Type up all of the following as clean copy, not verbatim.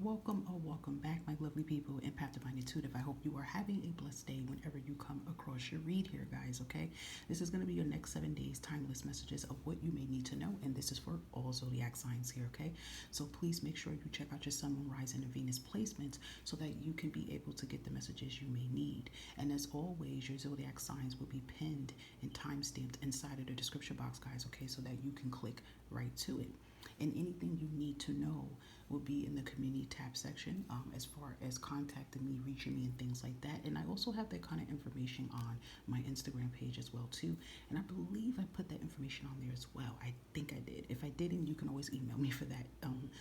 Welcome or welcome back, my lovely people in Path Divine Intuitive. I hope you are having a blessed day whenever you come across your read here, guys, okay? This is going to be your next 7 days timeless messages of what you may need to know, and this is for all zodiac signs here, okay? So please make sure you check out your Sun, Moon, Rising, and Venus placements so that you can be able to get the messages you may need. And as always, your zodiac signs will be pinned and time-stamped inside of the description box, guys, okay? So that you can click right to it. And anything you need to know will be in the community tab section, as far as contacting me, reaching me, and things like that. And I also have that kind of information on my Instagram page as well too. And I believe I put that information on there as well. I think I did. If I didn't, you can always email me for that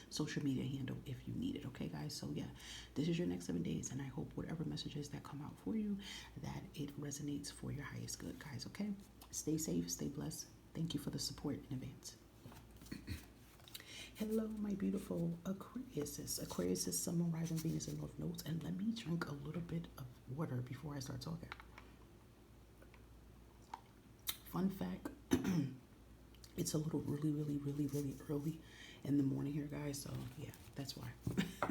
social media handle if you need it. Okay, guys. So yeah, this is your next 7 days, and I hope whatever messages that come out for you, that it resonates for your highest good, guys. Okay, stay safe, stay blessed. Thank you for the support in advance. Hello, my beautiful Aquarius. Aquarius is Sun, Moon, Rising, Venus, and North Nodes. And let me drink a little bit of water before I start talking. Fun fact, it's a little really early in the morning here, guys. So, yeah, that's why.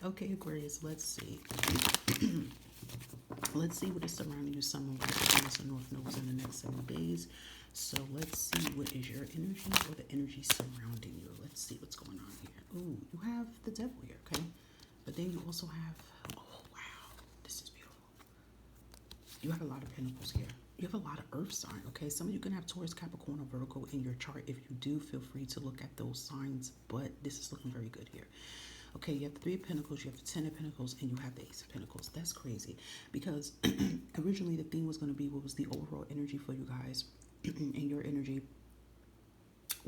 Okay, Aquarius, let's see. Let's see what is surrounding you, Sun, Moon, Rising, Venus, and North Nodes in the next 7 days. So let's see what is your energy or the energy surrounding you. Let's see what's going on here. Ooh, you have the devil here, okay? But then you also have, oh, wow, this is beautiful. You have a lot of pentacles here. You have a lot of earth sign, okay? Some of you can have Taurus, Capricorn, or Virgo in your chart. If you do, feel free to look at those signs, but this is looking very good here. Okay, you have the Three of Pentacles, you have the Ten of Pentacles, and you have the Ace of Pentacles. That's crazy because originally the theme was going to be what was the overall energy for you guys and your energy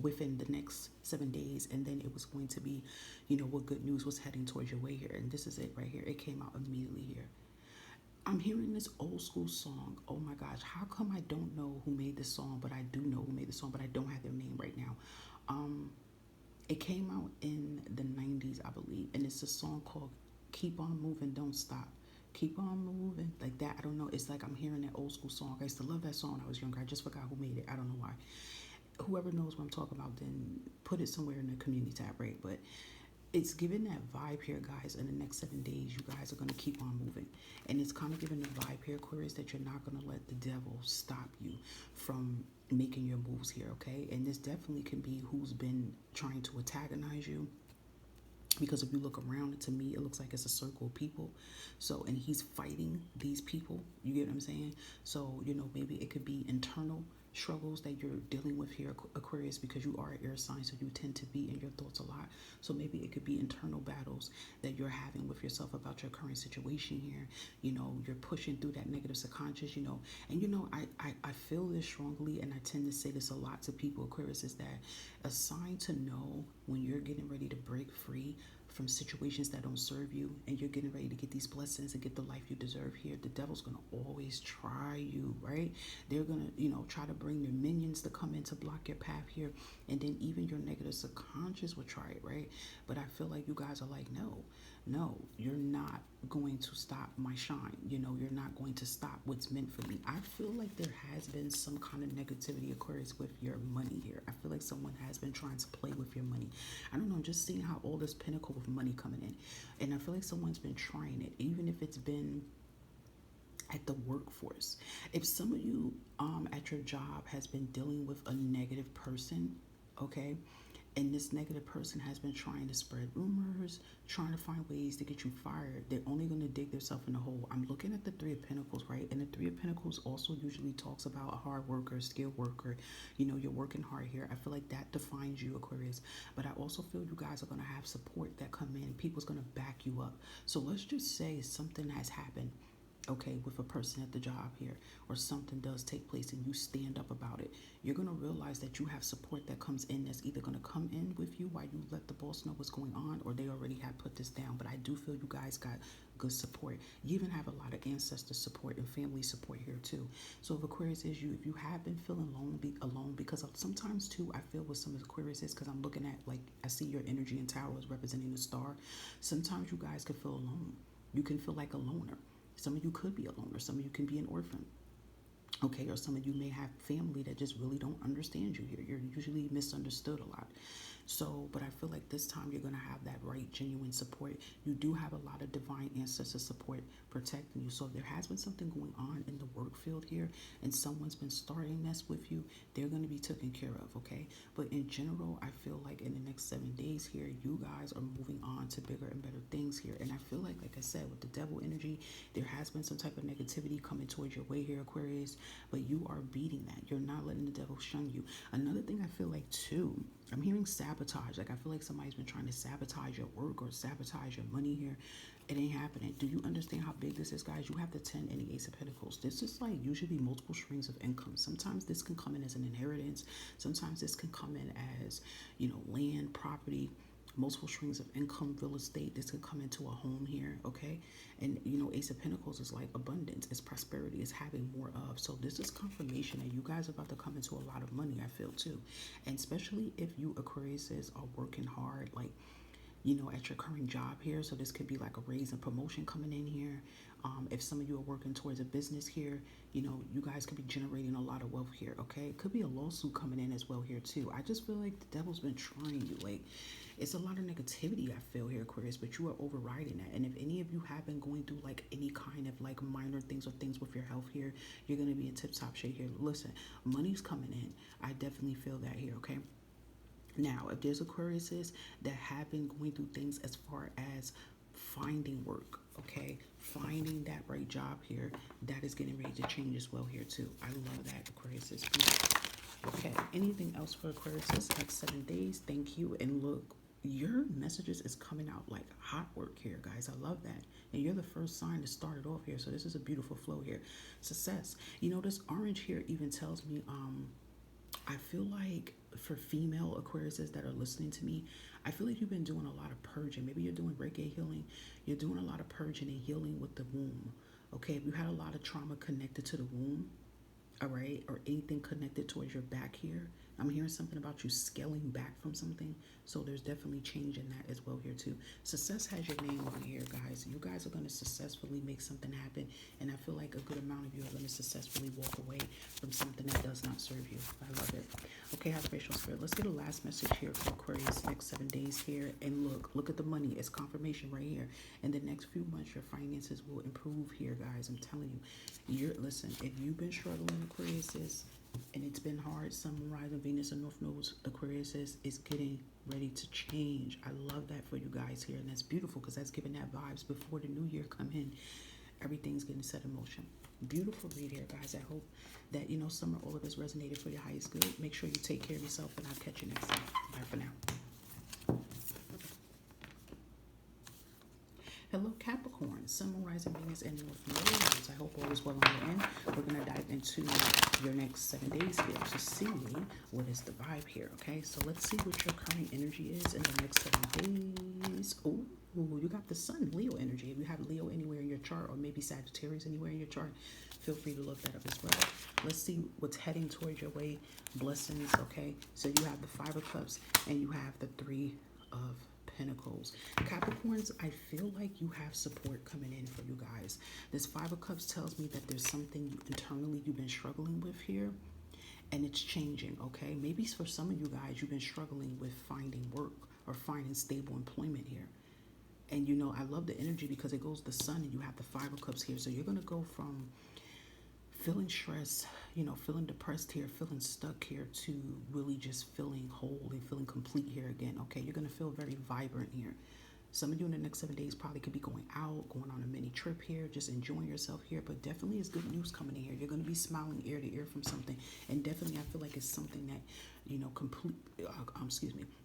within the next 7 days, and then it was going to be, you know, what good news was heading towards your way here. And this is it right here. It came out immediately here. I'm hearing this old school song. Oh my gosh, how come I don't know who made this song, but I do know who made the song, but I don't have their name right now. It came out in the 90s, I believe, and it's a song called Keep On Moving, Don't Stop. Keep on moving, like that. I don't know. It's like I'm hearing that old school song. I used to love that song when I was younger. I just forgot who made it. I don't know why. Whoever knows what I'm talking about, then put it somewhere in the community tab, right? But it's giving that vibe here, guys. In the next 7 days, you guys are going to keep on moving. And it's kind of giving the vibe here, Aquarius, that you're not going to let the devil stop you from making your moves here, okay? And this definitely can be who's been trying to antagonize you. Because if you look around, to me, it looks like it's a circle of people. So, and he's fighting these people. You get what I'm saying? So, you know, maybe it could be internal struggles that you're dealing with here, Aquarius, because you are an air sign, so you tend to be in your thoughts a lot. So maybe it could be internal battles that you're having with yourself about your current situation here. You know, you're pushing through that negative subconscious, you know. And, you know, I feel this strongly, and I tend to say this a lot to people, Aquarius, is that a sign to know when you're getting ready to break free from situations that don't serve you, and you're getting ready to get these blessings and get the life you deserve here. The devil's gonna always try you, right? They're gonna, you know, try to bring their minions to come in to block your path here, and then even your negative subconscious will try it, right? But I feel like you guys are like, no, you're not going to stop my shine. You know, you're not going to stop what's meant for me. I feel like there has been some kind of negativity, Aquarius, with your money here. I feel like someone has been trying to play with your money. I don't know, I'm just seeing how all this pinnacle with money coming in. And I feel like someone's been trying it, even if it's been at the workforce. If some of you at your job has been dealing with a negative person, okay, and this negative person has been trying to spread rumors, trying to find ways to get you fired, they're only going to dig themselves in a hole. I'm looking at the Three of Pentacles, right? And the Three of Pentacles also usually talks about a hard worker, skilled worker. You know, you're working hard here. I feel like that defines you, Aquarius. But I also feel you guys are going to have support that come in. People's going to back you up. So let's just say something has happened, okay, with a person at the job here, or something does take place and you stand up about it, you're going to realize that you have support that comes in that's either going to come in with you while you let the boss know what's going on, or they already have put this down. But I do feel you guys got good support. You even have a lot of ancestor support and family support here too. So if Aquarius is you, if you have been feeling alone, because sometimes too, I feel with some Aquarius is because I'm looking at, like, I see your energy in Taurus representing the star. Sometimes you guys can feel alone. You can feel like a loner. Some of you could be a loner. Some of you can be an orphan. Okay, or some of you may have family that just really don't understand you here. You're usually misunderstood a lot. So, but I feel like this time you're going to have that right, genuine support. You do have a lot of divine ancestor support protecting you. So, if there has been something going on in the work field here and someone's been starting mess with you, they're going to be taken care of, okay? But in general, I feel like in the next 7 days here, you guys are moving on to bigger and better things here. And I feel like I said, with the devil energy, there has been some type of negativity coming towards your way here, Aquarius, but you are beating that. You're not letting the devil shun you. Another thing I feel like too, I'm hearing sabotage. Like I feel like somebody's been trying to sabotage your work or sabotage your money here. It ain't happening. Do you understand how big this is, guys? You have the 10 and the Ace of Pentacles. This is like usually multiple streams of income. Sometimes this can come in as an inheritance. Sometimes this can come in as, land, property, multiple streams of income, real estate. This could come into a home here, okay? And, Ace of Pentacles is like abundance. It's prosperity. It's having more of. So this is confirmation that you guys are about to come into a lot of money, I feel, too. And especially if you Aquariuses are working hard, like, at your current job here. So this could be like a raise and promotion coming in here. If some of you are working towards a business here, you guys could be generating a lot of wealth here, okay? It could be a lawsuit coming in as well here too. I just feel like the devil's been trying you. Like, it's a lot of negativity I feel here, Aquarius, but you are overriding that. And if any of you have been going through like any kind of like minor things or things with your health here, you're going to be in tip-top shape here. Listen, money's coming in. I definitely feel that here, okay? Now, if there's Aquariuses that have been going through things as far as finding work, okay, finding that right job here, that is getting ready to change as well here too. I love that, Aquariuses. Okay, anything else for Aquariuses next 7 days? Thank you. And look, your messages is coming out like hot work here, guys. I love that. And you're the first sign to start it off here. So this is a beautiful flow here. Success. This orange here even tells me, I feel like for female Aquariuses that are listening to me, I feel like you've been doing a lot of purging. Maybe you're doing Reiki healing. You're doing a lot of purging and healing with the womb. Okay, if you had a lot of trauma connected to the womb, all right, or anything connected towards your back here, I'm hearing something about you scaling back from something. So there's definitely change in that as well here too. Success has your name over here, guys. You guys are going to successfully make something happen. And I feel like a good amount of you are going to successfully walk away from something that does not serve you. I love it. Okay, Vibration Spirit. Let's get a last message here for Aquarius next 7 days here. And look at the money. It's confirmation right here. In the next few months, your finances will improve here, guys. I'm telling you. Listen, if you've been struggling, Aquariuses, and it's been hard, Sun, Rising, Venus, and North Nodes, Aquarius is getting ready to change. I love that for you guys here, and that's beautiful because that's giving that vibes before the new year come in. Everything's getting set in motion. Beautiful read here, guys. I hope that, some or all of this resonated for your highest good. Make sure you take care of yourself, and I'll catch you next time. Bye for now. Hello, Capricorn, Sun, Rising, Venus, and North Nodes. I hope all is well on your end. We're going to dive into your next 7 days here to see what is the vibe here, okay? So let's see what your current energy is in the next 7 days. Oh, you got the Sun, Leo energy. If you have Leo anywhere in your chart, or maybe Sagittarius anywhere in your chart, feel free to look that up as well. Let's see what's heading towards your way. Blessings, okay? So you have the 5 of Cups and you have the 3 of Pentacles. Capricorns, I feel like you have support coming in for you guys. This 5 of Cups tells me that there's something internally you've been struggling with here, and it's changing, okay? Maybe for some of you guys, you've been struggling with finding work or finding stable employment here. And I love the energy because it goes the Sun and you have the 5 of Cups here. So you're going to go from feeling stressed, feeling depressed here, feeling stuck here, to really just feeling whole and feeling complete here again, okay? You're going to feel very vibrant here. Some of you in the next 7 days probably could be going out, going on a mini trip here, just enjoying yourself here, but definitely is good news coming in here. You're going to be smiling ear to ear from something, and definitely I feel like it's something that,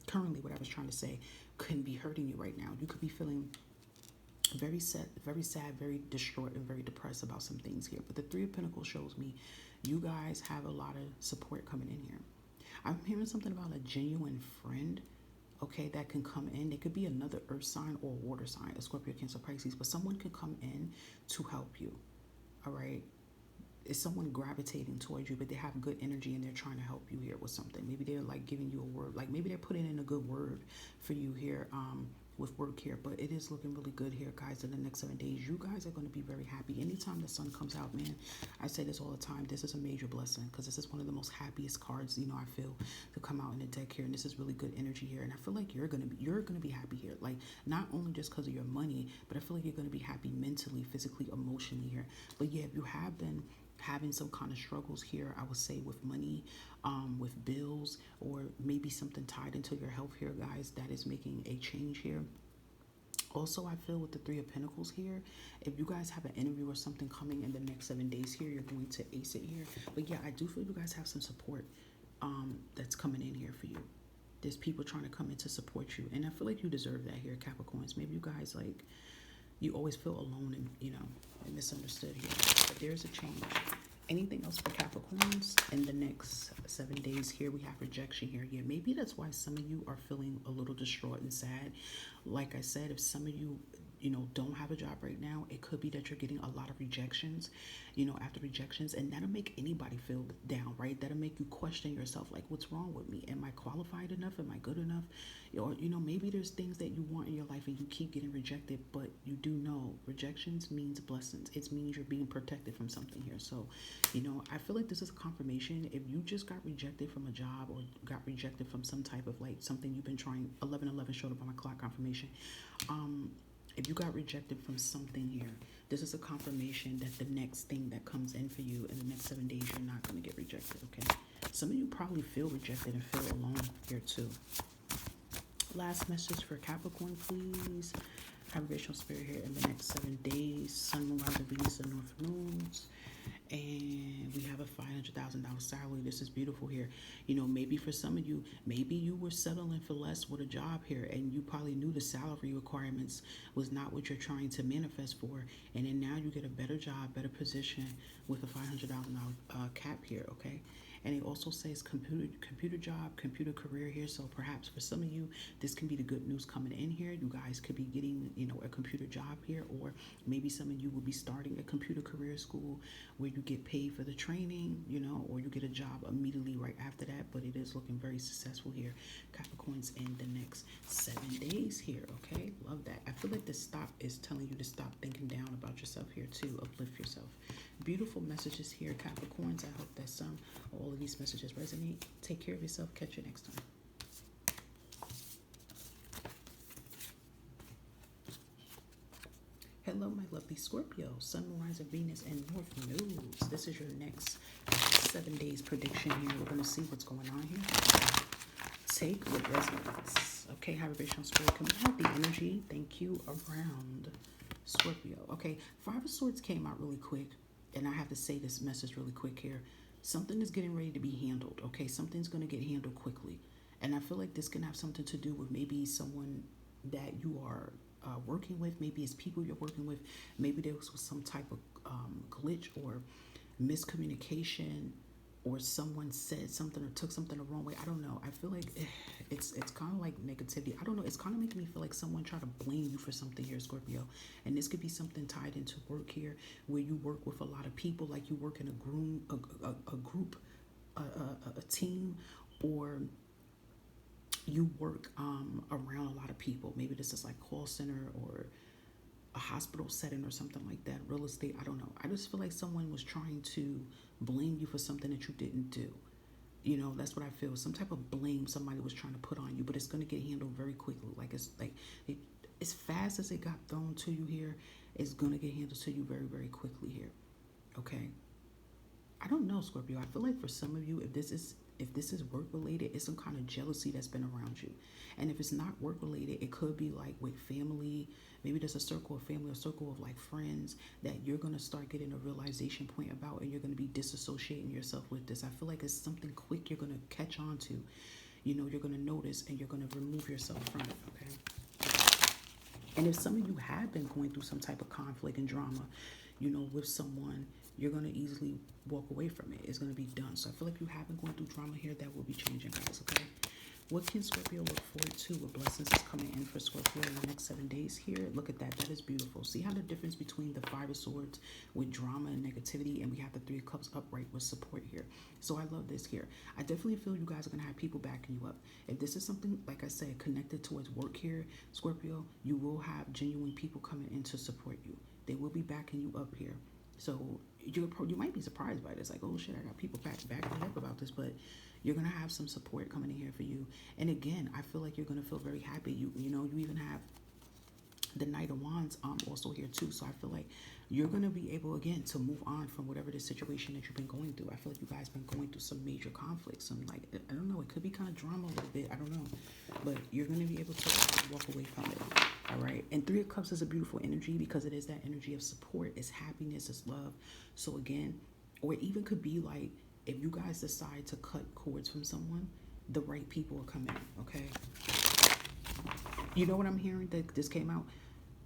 currently what I was trying to say can be hurting you right now. You could be feeling very sad, very distraught, and very depressed about some things here. But the 3 of Pentacles shows me you guys have a lot of support coming in here. I'm hearing something about a genuine friend, okay, that can come in. It could be another earth sign or water sign, a Scorpio, Cancer, Pisces, but someone can come in to help you, all right? It's someone gravitating towards you, but they have good energy and they're trying to help you here with something. Maybe they're like giving you a word, like maybe they're putting in a good word for you here, with work here, but it is looking really good here, guys. In the next 7 days, you guys are going to be very happy. Anytime the sun comes out, man, I say this all the time, this is a major blessing, because this is one of the most happiest cards, you know, I feel, to come out in the deck here. And this is really good energy here, and I feel like you're gonna be happy here, like not only just because of your money, but I feel like you're going to be happy mentally, physically, emotionally here. But yeah, if you have been having some kind of struggles here, I would say with money, with bills, or maybe something tied into your health here, guys, that is making a change here. Also, I feel with the Three of Pentacles here, if you guys have an interview or something coming in the next 7 days here, you're going to ace it here. But yeah, I do feel you guys have some support that's coming in here for you. There's people trying to come in to support you, and I feel like you deserve that here, Capricorns. Maybe you guys, like, you always feel alone and, you know, and misunderstood here. But there's a change. Anything else for Capricorns in the next 7 days here? We have rejection here. Yeah, maybe that's why some of you are feeling a little distraught and sad. Like I said, if some of you, you know, don't have a job right now, it could be that you're getting a lot of rejections, you know, after rejections, and that'll make anybody feel down, right? That'll make you question yourself, like, what's wrong with me? Am I qualified enough? Am I good enough? Or, you know, maybe there's things that you want in your life and you keep getting rejected, but you do know rejections means blessings. It means you're being protected from something here. So, you know, I feel like this is a confirmation. If you just got rejected from a job or got rejected from some type of, like, something you've been trying, 1111 showed up on my clock confirmation. If you got rejected from something here, this is a confirmation that the next thing that comes in for you in the next 7 days, you're not going to get rejected, okay? Some of you probably feel rejected and feel alone here too. Last message for Capricorn, please. Vibrational spirit here in the next 7 days. Sun, Moon, Rising, Venus, and North Nodes. And we have a $500,000 salary. This is beautiful here. You know, maybe for some of you, maybe you were settling for less with a job here, and you probably knew the salary requirements was not what you're trying to manifest for. And then now you get a better job, better position with a $500,000 cap here, okay? And it also says computer job, computer career here. So perhaps for some of you, this can be the good news coming in here. You guys could be getting, you know, a computer job here, or maybe some of you will be starting a computer career school where you get paid for the training, you know, or you get a job immediately right after that. But it is looking very successful here, Capricorns, in the next 7 days here, okay? Love that. I feel like the stop is telling you to stop thinking down about yourself here too, uplift yourself. Beautiful messages here, Capricorns. I hope that some or all of these messages resonate. Take care of yourself. Catch you next time. Hello, my lovely Scorpio, Sun, Moon, Rising, Venus, and North Nodes. This is your next 7 days prediction here. We're going to see what's going on here. Take what resonates. Okay, high vibrational spirit, come out the energy. Thank you, around Scorpio. Okay, Five of Swords came out really quick, and I have to say this message really quick here. Something is getting ready to be handled, okay? Something's going to get handled quickly. And I feel like this can have something to do with maybe someone that you are working with. Maybe it's people you're working with. Maybe there was some type of glitch or miscommunication, or someone said something or took something the wrong way. I don't know. I feel like it's kind of like negativity. I don't know. It's kind of making me feel like someone tried to blame you for something here, Scorpio. And this could be something tied into work here, where you work with a lot of people, like you work in a group, a team, or you work around a lot of people. Maybe this is like call center or a hospital setting or something like that, real estate. I don't know. I just feel like someone was trying to blame you for something that you didn't do. You know, that's what I feel. Some type of blame somebody was trying to put on you, but it's going to get handled very quickly. Like as fast as it got thrown to you here, it's going to get handled to you very, very quickly here. Okay. I don't know, Scorpio. I feel like for some of you, if this is work related, it's some kind of jealousy that's been around you. And if it's not work related, it could be like with family. Maybe there's a circle of family, a circle of like friends that you're going to start getting a realization point about, and you're going to be disassociating yourself with this. I feel like it's something quick you're going to catch on to. You know, you're going to notice, and you're going to remove yourself from it, okay? And if some of you have been going through some type of conflict and drama, you know, with someone, you're going to easily walk away from it. It's going to be done. So I feel like you have been going through drama here. That will be changing, guys, okay? What can Scorpio look forward to? What blessings is coming in for Scorpio in the next 7 days here? Look at that. That is beautiful. See how the difference between the Five of Swords with drama and negativity, and we have the Three of Cups upright with support here. So I love this here. I definitely feel you guys are going to have people backing you up. If this is something, like I said, connected towards work here, Scorpio, you will have genuine people coming in to support you. They will be backing you up here. So you might be surprised by this. Like, oh shit, I got people backing me up about this. But you're going to have some support coming in here for you. And again, I feel like you're going to feel very happy. You even have the Knight of Wands also here too. So I feel like you're going to be able, again, to move on from whatever the situation that you've been going through. I feel like you guys been going through some major conflicts. Some, like, I don't know, it could be kind of drama a little bit. I don't know. But you're going to be able to walk away from it. All right. And Three of Cups is a beautiful energy because it is that energy of support. It's happiness. It's love. So again, or it even could be like, if you guys decide to cut cords from someone, the right people will come in, okay? You know what I'm hearing that this came out?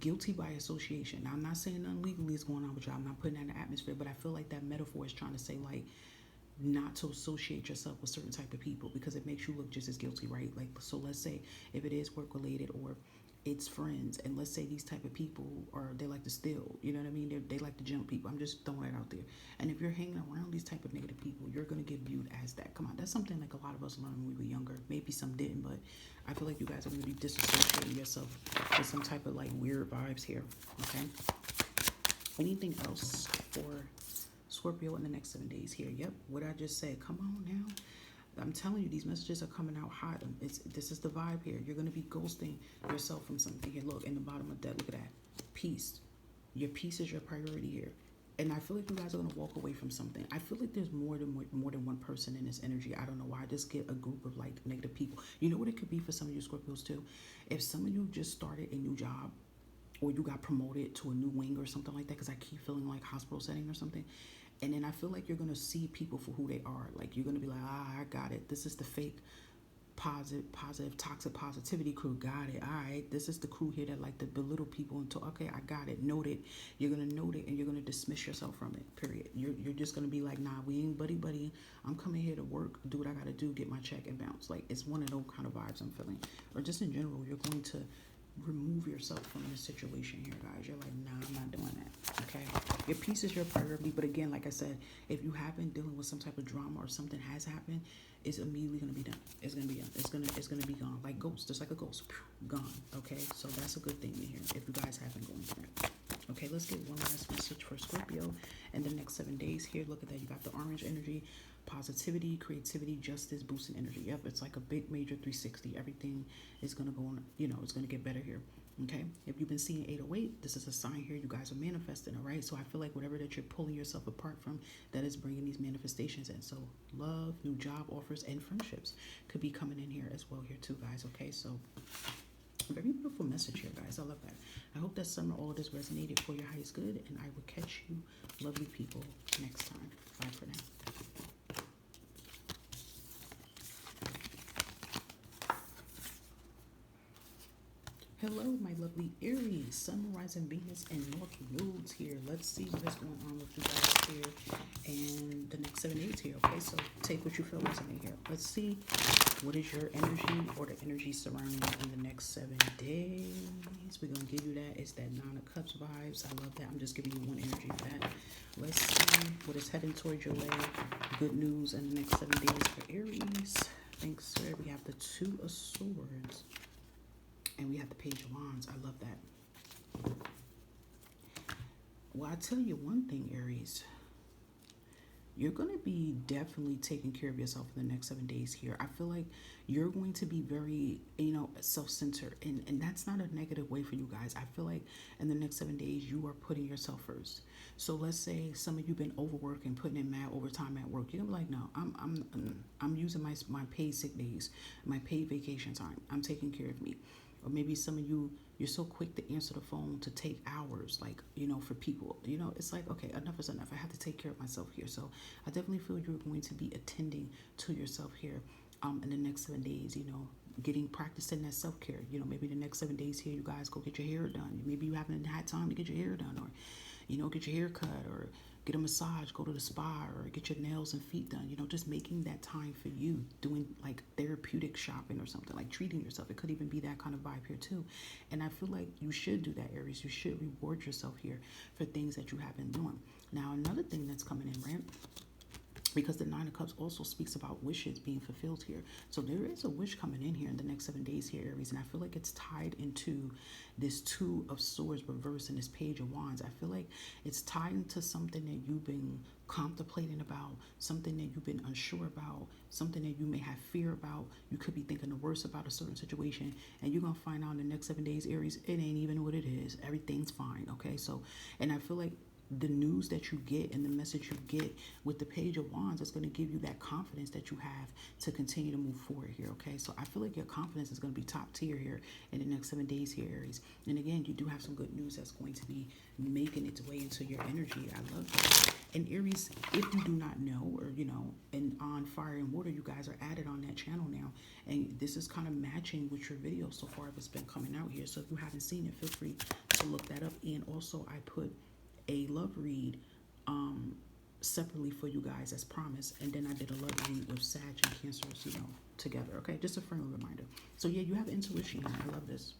Guilty by association. Now, I'm not saying nothing legally is going on with y'all. I'm not putting that in the atmosphere, but I feel like that metaphor is trying to say, like, not to associate yourself with certain type of people because it makes you look just as guilty, right? Like, so let's say if it is work related or it's friends, and let's say these type of people are, they like to steal, you know what I mean? They like to jump people. I'm just throwing it out there. And if you're hanging around these type of negative people, you're going to get viewed as that. Come on, that's something like a lot of us learned when we were younger. Maybe some didn't, but I feel like you guys are going to be disassociating yourself with some type of like weird vibes here, okay? Anything else for Scorpio in the next 7 days here? Yep, what I just said. Come on now. I'm telling you, these messages are coming out hot. This is the vibe here. You're going to be ghosting yourself from something here. Look, in the bottom of that, look at that. Peace. Your peace is your priority here. And I feel like you guys are going to walk away from something. I feel like there's more than one person in this energy. I don't know why. I just get a group of like negative people. You know what it could be for some of you Scorpios too? If some of you just started a new job or you got promoted to a new wing or something like that, because I keep feeling like hospital setting or something. And then I feel like you're going to see people for who they are. Like, you're going to be like, I got it. This is the fake positive, toxic positivity crew. Got it. All right. This is the crew here that like to belittle people until, okay, I got it. Note it. You're going to note it and you're going to dismiss yourself from it, period. You're just going to be like, nah, we ain't buddy. I'm coming here to work, do what I got to do, get my check and bounce. Like, it's one of those kind of vibes I'm feeling. Or just in general, you're going to remove yourself from this situation here, guys. You're like, nah, I'm not doing that. Okay, your peace is your priority. But again, like I said, if you have been dealing with some type of drama or something has happened, it's immediately gonna be done. It's gonna be done. It's gonna be gone, like ghost, just like a ghost, gone. Okay, so that's a good thing to hear if you guys have been going through that. Okay, let's get one last message for Scorpio in the next 7 days here. Look at that. You got the orange energy, positivity, creativity, justice, boosting energy. Yep, it's like a big major 360. Everything is going to go on, it's going to get better here. Okay, if you've been seeing 808, this is a sign here you guys are manifesting, all right? So I feel like whatever that you're pulling yourself apart from, that is bringing these manifestations in. So love, new job offers, and friendships could be coming in here as well here too, guys. Okay, so very beautiful message here, guys. I love that. I hope that some of all of this resonated for your highest good, and I will catch you lovely people next time. Bye for now. Hello, my lovely Aries, Sun, Rising, Venus, and North Nodes here. Let's see what is going on with you guys here and the next 7 days here. Okay, so take what you feel resonate here. Let's see what is your energy or the energy surrounding you in the next 7 days. We're going to give you that. It's that 9 of Cups vibes. I love that. I'm just giving you one energy for that. Let's see what is heading towards your way. Good news in the next 7 days for Aries. Thanks, sir. We have the 2 of Swords. And we have the Page of Wands. I love that. Well, I tell you one thing, Aries. You're going to be definitely taking care of yourself in the next 7 days here. I feel like you're going to be very, self-centered. And that's not a negative way for you guys. I feel like in the next 7 days, you are putting yourself first. So let's say some of you been overworking, putting in mad overtime at work. You're gonna be like, no, I'm using my paid sick days, my paid vacation time. I'm taking care of me. Or maybe some of you, you're so quick to answer the phone to take hours, like, for people. It's like, okay, enough is enough. I have to take care of myself here. So I definitely feel you're going to be attending to yourself here in the next 7 days, practicing that self-care. You know, maybe the next 7 days here, you guys go get your hair done. Maybe you haven't had time to get your hair done, or, you know, get your hair cut, or get a massage, go to the spa, or get your nails and feet done. You know, just making that time for you, doing like therapeutic shopping or something, like treating yourself. It could even be that kind of vibe here too. And I feel like you should do that, Aries. You should reward yourself here for things that you have been doing. Now, another thing that's coming in, right? Because the Nine of Cups also speaks about wishes being fulfilled here. So there is a wish coming in here in the next 7 days here, Aries. And I feel like it's tied into this Two of Swords reverse and this Page of Wands. I feel like it's tied into something that you've been contemplating about, something that you've been unsure about, something that you may have fear about. You could be thinking the worst about a certain situation, and you're going to find out in the next 7 days, Aries, it ain't even what it is. Everything's fine, okay? So, and I feel like the news that you get and the message you get with the Page of Wands is going to give you that confidence that you have to continue to move forward here, okay? So I feel like your confidence is going to be top tier here in the next 7 days here, Aries. And again, you do have some good news that's going to be making its way into your energy. I love that. And Aries, if you do not know, or, you know, and on Fire and Water, you guys are added on that channel now. And this is kind of matching with your video so far that's been coming out here. So if you haven't seen it, feel free to look that up. And also, I put a love read separately for you guys as promised, and then I did a love read with Sag and Cancer, you know, together. Okay, just a friendly reminder. So yeah, you have intuition. I love this.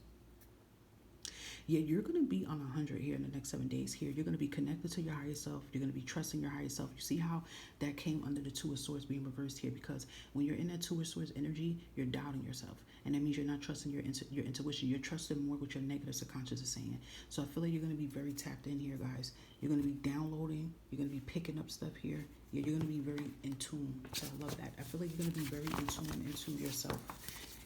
Yeah, you're going to be on 100 here in the next 7 days here. You're going to be connected to your higher self. You're going to be trusting your higher self. You see how that came under the Two of Swords being reversed here? Because when you're in that Two of Swords energy, you're doubting yourself. And that means you're not trusting your intuition. You're trusting more what your negative subconscious is saying. So I feel like you're going to be very tapped in here, guys. You're going to be downloading. You're going to be picking up stuff here. Yeah, you're going to be very in tune. So I love that. I feel like you're going to be very in tune into yourself.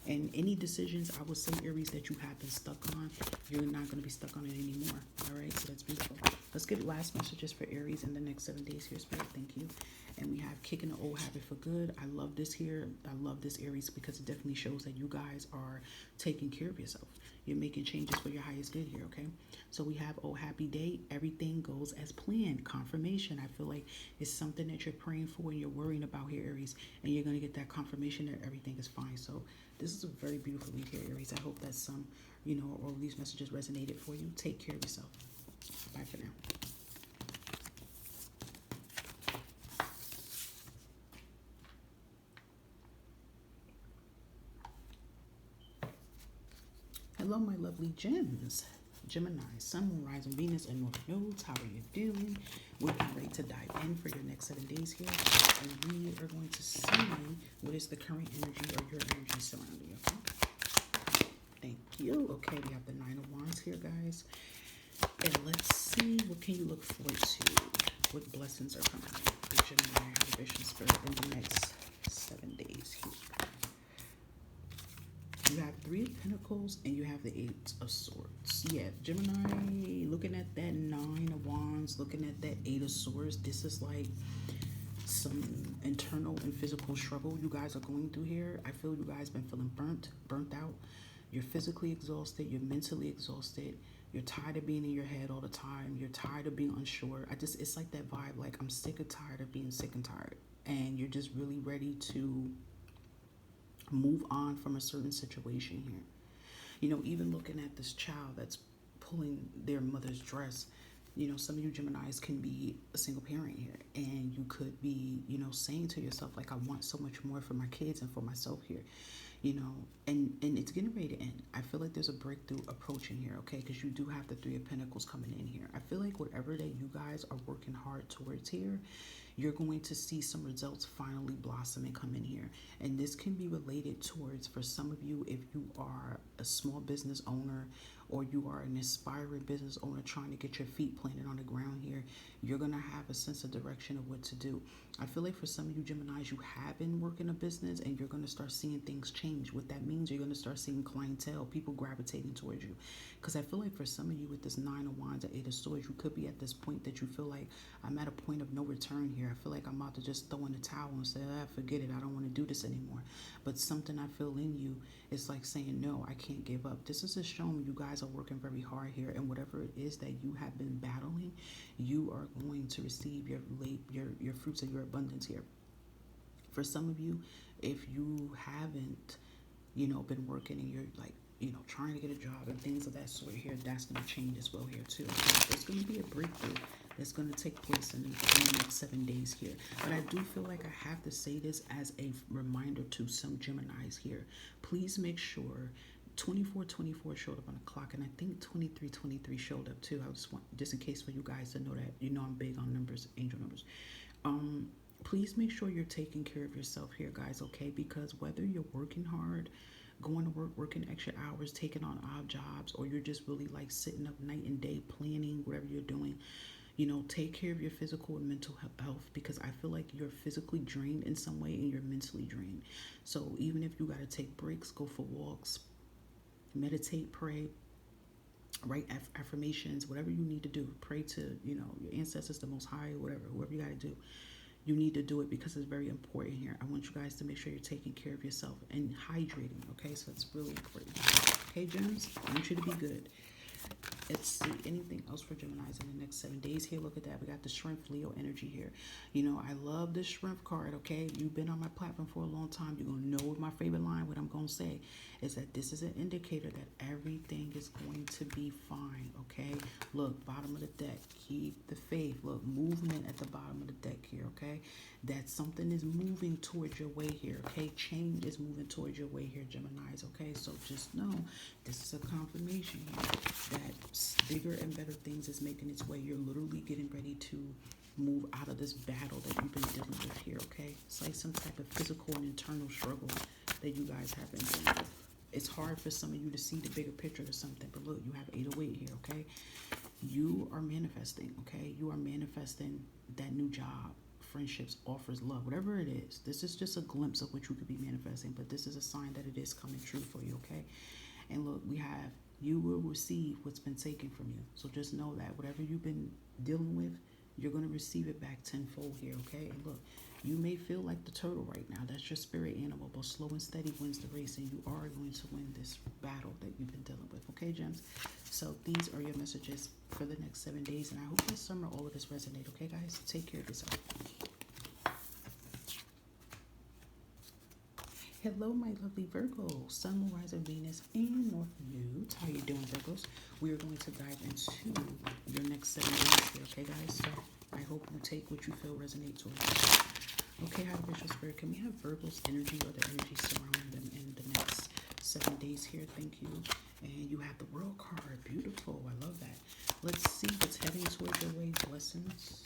And any decisions, I would say, Aries, that you have been stuck on, you're not going to be stuck on it anymore. All right, so that's beautiful. Let's get last messages for Aries in the next 7 days here, Spirit. Thank you. And we have kicking the old habit for good. I love this here. I love this, Aries, because it definitely shows that you guys are taking care of yourself. You're making changes for your highest good here, okay? So we have, oh, happy day. Everything goes as planned. Confirmation. I feel like it's something that you're praying for and you're worrying about here, Aries. And you're going to get that confirmation that everything is fine. So this is a very beautiful read here, Aries. I hope that some, you know, all of these messages resonated for you. Take care of yourself. Bye for now. Hello, my lovely gems. Gemini, Sun, Moon, Rising, Venus, and North Nodes. How are you doing? We're getting ready to dive in for your next 7 days here. And we are going to see what is the current energy or your energy surrounding you. Okay? Thank you. Okay, we have the Nine of Wands here, guys. And let's see, what can you look forward to? What blessings are coming for Gemini, the Vision Spirit, in the next 7 days here? You have Three of Pentacles and you have the Eight of Swords. Yeah, Gemini, looking at that Nine of Wands, looking at that Eight of Swords, this is like some internal and physical struggle you guys are going through here. I feel you guys been feeling burnt out. You're physically exhausted. You're mentally exhausted. You're tired of being in your head all the time. You're tired of being unsure. It's like that vibe, like I'm sick and tired of being sick and tired. And you're just really ready to move on from a certain situation here. You know, even looking at this child that's pulling their mother's dress, you know, some of you Geminis can be a single parent here, and you could be, you know, saying to yourself, like, I want so much more for my kids and for myself here, you know, and it's getting ready to end. I feel like there's a breakthrough approaching here, okay, because you do have the Three of Pentacles coming in here. I feel like whatever that you guys are working hard towards here, you're going to see some results finally blossom and come in here. And this can be related towards, for some of you, if you are a small business owner or you are an aspiring business owner trying to get your feet planted on the ground here, you're going to have a sense of direction of what to do. I feel like for some of you Geminis, you have been working a business and you're going to start seeing things change. What that means, you're going to start seeing clientele, people gravitating towards you. Because I feel like for some of you with this Nine of Wands and Eight of Swords, you could be at this point that you feel like, I'm at a point of no return here. I feel like I'm about to just throw in the towel and say, forget it. I don't want to do this anymore. But something I feel in you is like saying, no, I can't give up. This is just showing you guys are working very hard here. And whatever it is that you have been battling, you are going to receive your fruits of your abundance here. For some of you, if you haven't been working and you're like, trying to get a job and things of that sort here, that's going to change as well here too. There's going to be a breakthrough that's going to take place in the next 7 days here. But I do feel like I have to say this as a reminder to some Geminis here. Please make sure 2424 showed up on the clock, and I think 2323 showed up too. I just want, just in case for you guys to know that, I'm big on numbers, angel numbers. Please make sure you're taking care of yourself here, guys, okay? Because whether you're working hard, going to work, working extra hours, taking on odd jobs, or you're just really like sitting up night and day planning whatever you're doing, take care of your physical and mental health, because I feel like you're physically drained in some way and you're mentally drained. So even if you got to take breaks, go for walks, meditate, pray, write affirmations, whatever you need to do, pray to, your ancestors, the Most High, whatever, whoever you got to do. You need to do it because it's very important here. I want you guys to make sure you're taking care of yourself and hydrating, okay? So it's really important. Okay, Gems? I want you to be good. Let's see, anything else for Geminis in the next 7 days here? Look at that. We got the Strength Leo energy here. I love this Strength card, okay? If you've been on my platform for a long time, you're going to know my favorite line, what I'm going to say, is that this is an indicator that everything is going to be fine, okay? Look, bottom of the deck, keep the faith. Look, movement at the bottom of the deck here, okay? That something is moving towards your way here, okay? Change is moving towards your way here, Geminis, okay? So just know this is a confirmation here that bigger and better things is making its way. You're literally getting ready to move out of this battle that you've been dealing with here, okay? It's like some type of physical and internal struggle that you guys have been dealing with. It's hard for some of you to see the bigger picture or something, but look, you have 808 here, okay? You are manifesting, okay? You are manifesting that new job, friendships, offers, love, whatever it is. This is just a glimpse of what you could be manifesting, but this is a sign that it is coming true for you, okay? And look, we have, you will receive what's been taken from you. So just know that whatever you've been dealing with, you're going to receive it back tenfold here, okay? And look, you may feel like the turtle right now. That's your spirit animal, but slow and steady wins the race, and you are going to win this battle that you've been dealing with, okay, Gems? So these are your messages for the next 7 days, and I hope this summer all of this resonate, okay, guys? Take care of yourself. Hello, my lovely Virgo, Sun, Moon, Rising, Venus, and North Node. How you doing, Virgos? We are going to dive into your next 7 days here, okay, guys? So I hope you take what you feel resonates with you. Okay, High Visual Spirit, can we have Virgo's energy or the energy surrounding them in the next 7 days here? Thank you. And you have the World card. Beautiful. I love that. Let's see what's heading towards your way. Blessings.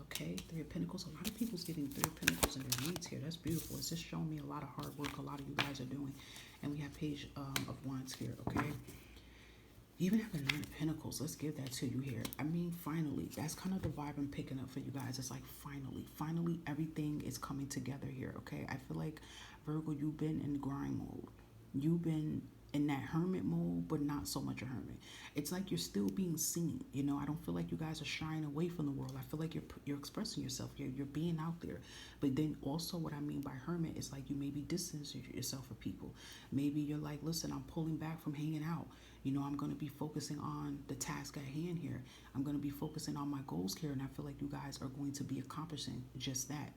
Okay, Three of Pentacles. A lot of people's getting Three of Pentacles in their reads here. That's beautiful. It's just showing me a lot of hard work a lot of you guys are doing. And we have Page of Wands here, okay? Even having Nine of Pentacles, let's give that to you here. I mean, finally, that's kind of the vibe I'm picking up for you guys. It's like finally, everything is coming together here, okay? I feel like, Virgo, you've been in grind mode. You've been in that hermit mode, but not so much a hermit. It's like you're still being seen, I don't feel like you guys are shying away from the world. I feel like you're expressing yourself. You're being out there. But then also what I mean by hermit is like you maybe distance yourself from people. Maybe you're like, listen, I'm pulling back from hanging out. I'm going to be focusing on the task at hand here. I'm going to be focusing on my goals here, and I feel like you guys are going to be accomplishing just that,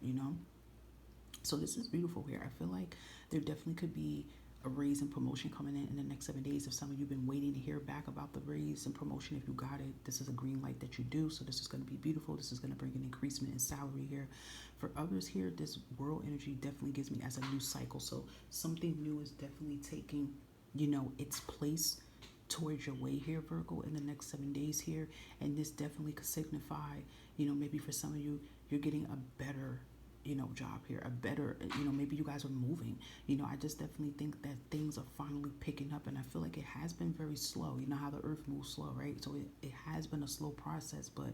So this is beautiful here. I feel like there definitely could be a raise and promotion coming in the next 7 days. If some of you have been waiting to hear back about the raise and promotion, if you got it, this is a green light that you do. So this is going to be beautiful. This is going to bring an increasement in salary here. For others here, this world energy definitely gives me as a new cycle. So something new is definitely taking, its place towards your way here, Virgo, in the next 7 days here. And this definitely could signify, maybe for some of you, you're getting a better job here, a better, maybe you guys are moving. I just definitely think that things are finally picking up, and I feel like it has been very slow. You know how the earth moves slow, right? So it has been a slow process, but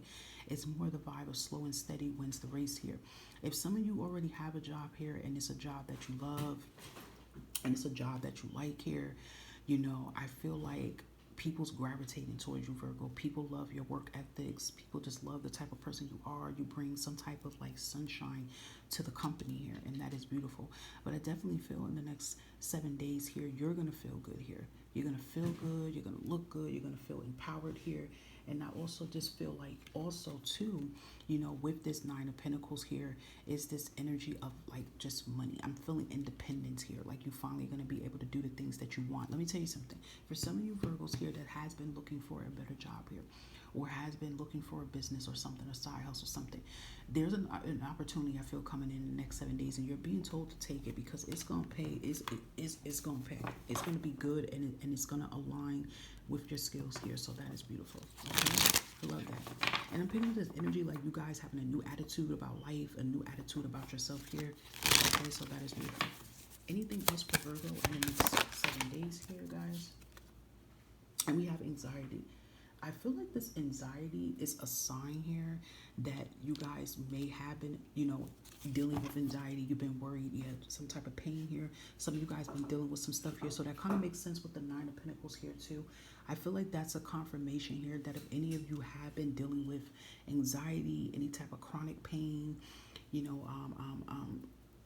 it's more the vibe of slow and steady wins the race here. If some of you already have a job here and it's a job that you love and it's a job that you like here, I feel like people's gravitating towards you, Virgo. People love your work ethics. People just love the type of person you are. You bring some type of like sunshine to the company here, and that is beautiful. But I definitely feel in the next 7 days here, you're going to feel good here. You're going to feel good. You're going to look good. You're going to feel empowered here. And I also just feel like also too, you know, with this Nine of Pentacles here is this energy of like just money. I'm feeling independence here. Like you finally going to be able to do the things that you want. Let me tell you something. For some of you Virgos here that has been looking for a better job here, or has been looking for a business or something, a side hustle or something, there's an opportunity I feel coming in the next 7 days, and you're being told to take it because it's gonna pay. It's gonna pay. It's gonna be good, and it's gonna align with your skills here. So that is beautiful. Okay? I love that. And I'm picking up this energy like you guys having a new attitude about life, a new attitude about yourself here. Okay, so that is beautiful. Anything else for Virgo in the next 7 days here, guys? And we have anxiety. I feel like this anxiety is a sign here that you guys may have been, you know, dealing with anxiety. You've been worried. You have some type of pain here. Some of you guys been dealing with some stuff here. So that kind of makes sense with the Nine of Pentacles here too. I feel like that's a confirmation here that if any of you have been dealing with anxiety, any type of chronic pain, you know,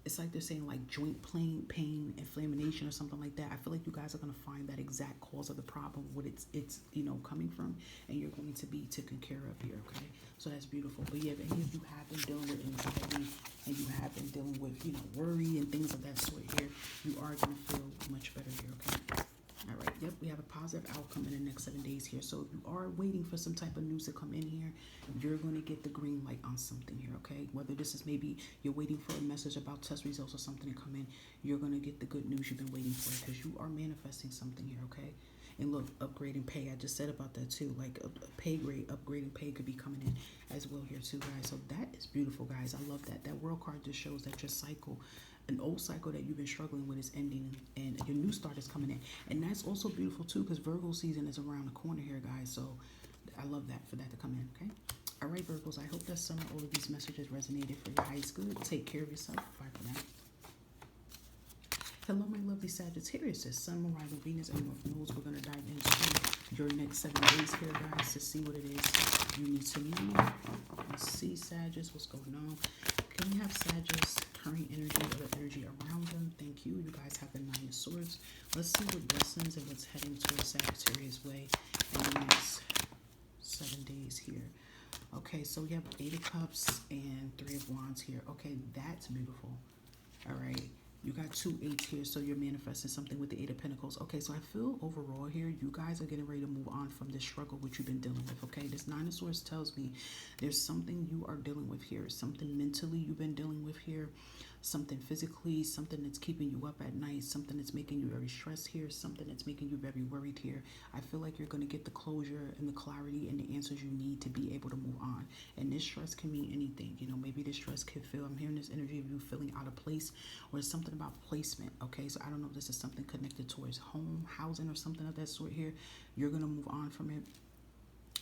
it's like they're saying like joint pain, inflammation or something like that. I feel like you guys are going to find that exact cause of the problem, what it's you know, coming from, and you're going to be taken care of here, okay? So that's beautiful. But yeah, if any of you have been dealing with anxiety and you have been dealing with, you know, worry and things of that sort here, you are going to feel much better here, okay? All right, yep, we have a positive outcome in the next 7 days here. So if you are waiting for some type of news to come in here, you're going to get the green light on something here, okay? Whether this is maybe you're waiting for a message about test results or something to come in, you're going to get the good news you've been waiting for because you are manifesting something here, okay? And look, upgrading pay, I just said about that too. Like a pay grade, upgrading pay could be coming in as well here too, guys. So that is beautiful, guys. I love that. That world card just shows that your cycle, an old cycle that you've been struggling with, is ending and your new start is coming in. And that's also beautiful too because Virgo season is around the corner here, guys. So I love that for that to come in, okay? All right, Virgos, I hope that some of all of these messages resonated for your highest good. Take care of yourself. Bye for now. Hello, my lovely Sagittarius. Sun, Moon, rising, Venus, and North Nodes. We're going to dive into your next 7 days here, guys, to see what it is you need to know. Let's see, Sagittarius, what's going on. Can we have Sagittarius current energy or the energy around them? Thank you. You guys have the Nine of Swords. Let's see what lessons and what's heading towards Sagittarius' way in the next 7 days here. Okay, so we have Eight of Cups and Three of Wands here. Okay, that's beautiful. All right. You got 2 8s here, so you're manifesting something with the Eight of Pentacles. Okay, so I feel overall here, you guys are getting ready to move on from this struggle which you've been dealing with, okay? This Nine of Swords tells me there's something you are dealing with here, something mentally you've been dealing with here, something physically, something that's keeping you up at night, something that's making you very stressed here, something that's making you very worried here. I feel like you're going to get the closure and the clarity and the answers you need to be able to move on. And this stress can mean anything. You know, maybe this stress could feel, I'm hearing this energy of you feeling out of place, or it's something about placement, okay? So I don't know if this is something connected towards home, housing, or something of that sort here. You're going to move on from it.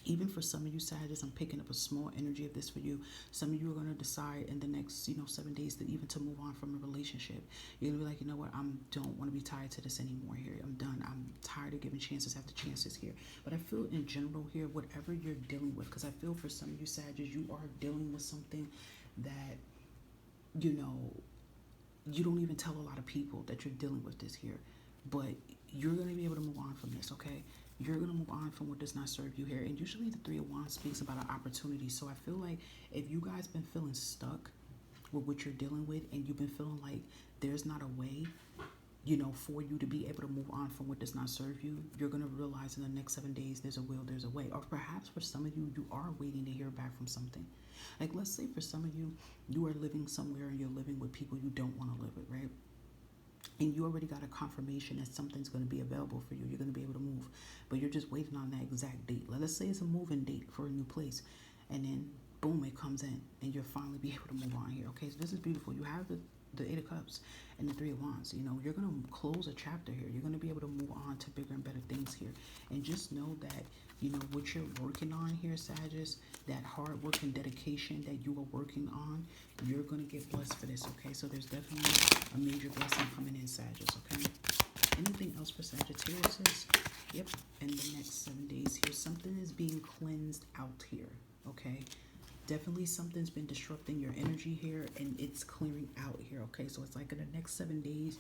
Even for some of you Sagittarius, I'm picking up a small energy of this for you. Some of you are going to decide in the next, 7 days to even to move on from a relationship. You're going to be like, you know what, I don't want to be tied to this anymore here. I'm done. I'm tired of giving chances after chances here. But I feel in general here, whatever you're dealing with, because I feel for some of you Sagittarius, you are dealing with something that, you don't even tell a lot of people that you're dealing with this here. But you're going to be able to move on from this, okay? You're going to move on from what does not serve you here. And usually the Three of Wands speaks about an opportunity. So I feel like if you guys been feeling stuck with what you're dealing with and you've been feeling like there's not a way, for you to be able to move on from what does not serve you, you're going to realize in the next 7 days there's a will, there's a way. Or perhaps for some of you, you are waiting to hear back from something. Like let's say for some of you, you are living somewhere and you're living with people you don't want to live with, right? And you already got a confirmation that something's going to be available for you. You're going to be able to move. But you're just waiting on that exact date. Let's say it's a moving date for a new place. And then, boom, it comes in. And you'll finally be able to move on here. Okay, so this is beautiful. You have the Eight of Cups and the Three of Wands. You're going to close a chapter here. You're going to be able to move on to bigger and better things here. And just know that, what you're working on here, Sagittarius, that hard work and dedication that you are working on, you're going to get blessed for this, okay? So there's definitely a major blessing coming in, Sagittarius, okay? Anything else for Sagittarius? Yep, in the next 7 days here, something is being cleansed out here, okay? Definitely something's been disrupting your energy here, and it's clearing out here, okay? So it's like in the next 7 days,